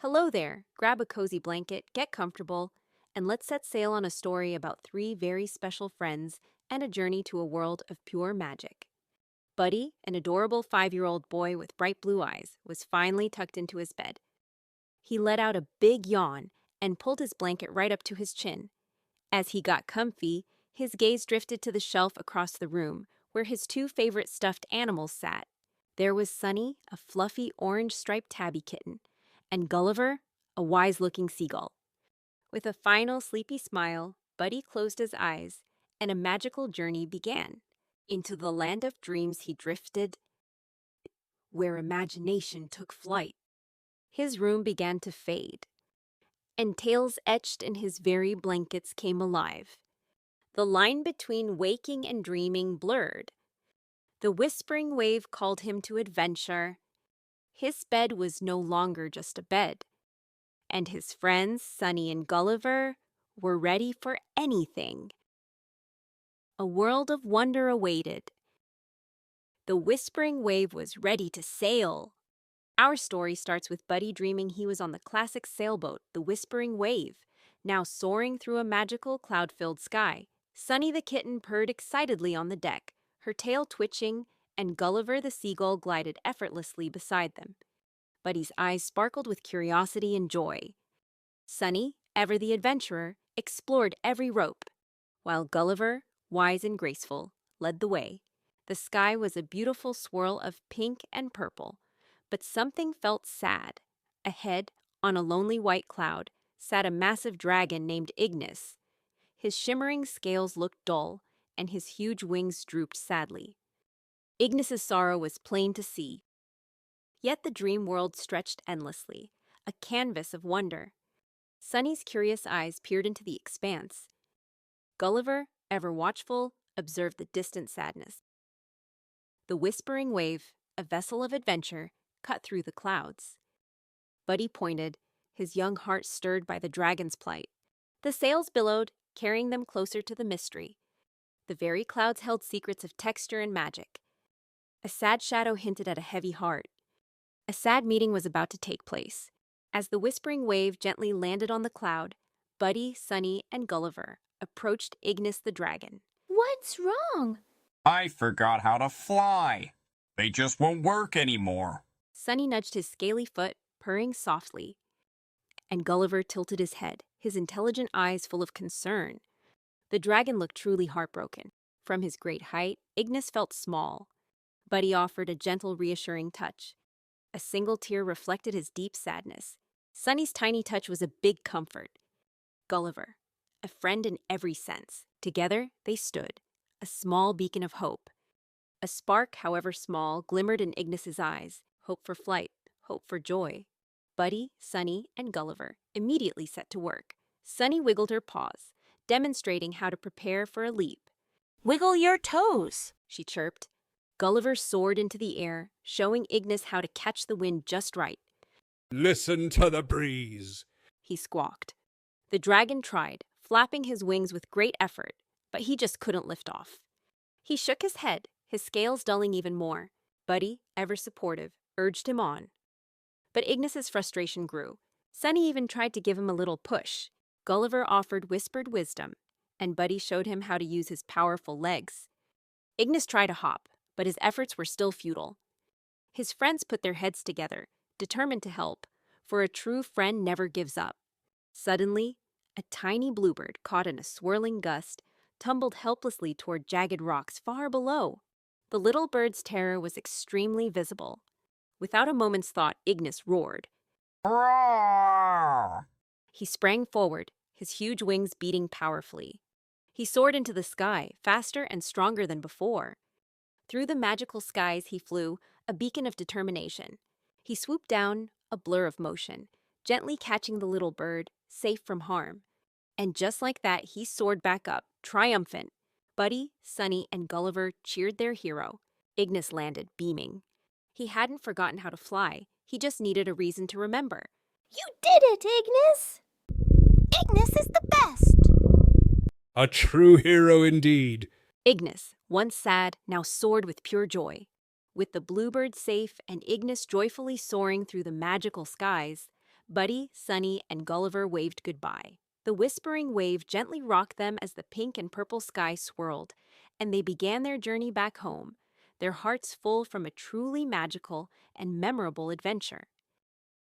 Hello there. Grab a cozy blanket, get comfortable, and let's set sail on a story about three very special friends and a journey to a world of pure magic. Buddy, an adorable 5-year-old boy with bright blue eyes, was finally tucked into his bed. He let out a big yawn and pulled his blanket right up to his chin. As he got comfy, his gaze drifted to the shelf across the room where his two favorite stuffed animals sat. There was Sunny, a fluffy orange striped tabby kitten, and Gulliver, a wise-looking seagull. With a final sleepy smile, Buddy closed his eyes, and a magical journey began. Into the land of dreams he drifted, where imagination took flight. His room began to fade, and tales etched in his very blankets came alive. The line between waking and dreaming blurred. The whispering wave called him to adventure. His bed was no longer just a bed, and his friends, Sunny and Gulliver, were ready for anything. A world of wonder awaited. The whispering wave was ready to sail. Our story starts with Buddy dreaming he was on the classic sailboat, the Whispering Wave, now soaring through a magical cloud-filled sky. Sunny the kitten purred excitedly on the deck, her tail twitching, and Gulliver the seagull glided effortlessly beside them. Buddy's eyes sparkled with curiosity and joy. Sunny, ever the adventurer, explored every rope, while Gulliver, wise and graceful, led the way. The sky was a beautiful swirl of pink and purple, but something felt sad. Ahead, on a lonely white cloud, sat a massive dragon named Ignis. His shimmering scales looked dull, and his huge wings drooped sadly. Ignis's sorrow was plain to see. Yet the dream world stretched endlessly, a canvas of wonder. Sunny's curious eyes peered into the expanse. Gulliver, ever watchful, observed the distant sadness. The Whispering Wave, a vessel of adventure, cut through the clouds. Buddy pointed, his young heart stirred by the dragon's plight. The sails billowed, carrying them closer to the mystery. The very clouds held secrets of texture and magic. A sad shadow hinted at a heavy heart. A sad meeting was about to take place. As the Whispering Wave gently landed on the cloud, Buddy, Sunny, and Gulliver approached Ignis the dragon. What's wrong? I forgot how to fly. They just won't work anymore. Sunny nudged his scaly foot, purring softly, and Gulliver tilted his head, his intelligent eyes full of concern. The dragon looked truly heartbroken. From his great height, Ignis felt small. Buddy offered a gentle, reassuring touch. A single tear reflected his deep sadness. Sunny's tiny touch was a big comfort. Gulliver, a friend in every sense. Together, they stood, a small beacon of hope. A spark, however small, glimmered in Ignis's eyes. Hope for flight, hope for joy. Buddy, Sunny, and Gulliver immediately set to work. Sunny wiggled her paws, demonstrating how to prepare for a leap. Wiggle your toes, She chirped. Gulliver soared into the air, showing Ignis how to catch the wind just right. Listen to the breeze. He squawked. The dragon tried, flapping his wings with great effort, but he just couldn't lift off. He shook his head, his scales dulling even more. Buddy, ever supportive, urged him on. But Ignis's frustration grew. Sunny even tried to give him a little push. Gulliver offered whispered wisdom, and Buddy showed him how to use his powerful legs. Ignis tried to hop, but his efforts were still futile. His friends put their heads together, determined to help, for a true friend never gives up. Suddenly, a tiny bluebird, caught in a swirling gust, tumbled helplessly toward jagged rocks far below. The little bird's terror was extremely visible. Without a moment's thought, Ignis roared. Roar! He sprang forward, his huge wings beating powerfully. He soared into the sky, faster and stronger than before. Through the magical skies he flew, a beacon of determination. He swooped down, a blur of motion, gently catching the little bird, safe from harm. And just like that, he soared back up, triumphant. Buddy, Sunny, and Gulliver cheered their hero. Ignis landed, beaming. He hadn't forgotten how to fly. He just needed a reason to remember. You did it, Ignis! Ignis is the best! A true hero indeed. Ignis, once sad, now soared with pure joy. With the bluebird safe and Ignis joyfully soaring through the magical skies, Buddy, Sunny, and Gulliver waved goodbye. The whispering wave gently rocked them as the pink and purple sky swirled, and they began their journey back home, their hearts full from a truly magical and memorable adventure.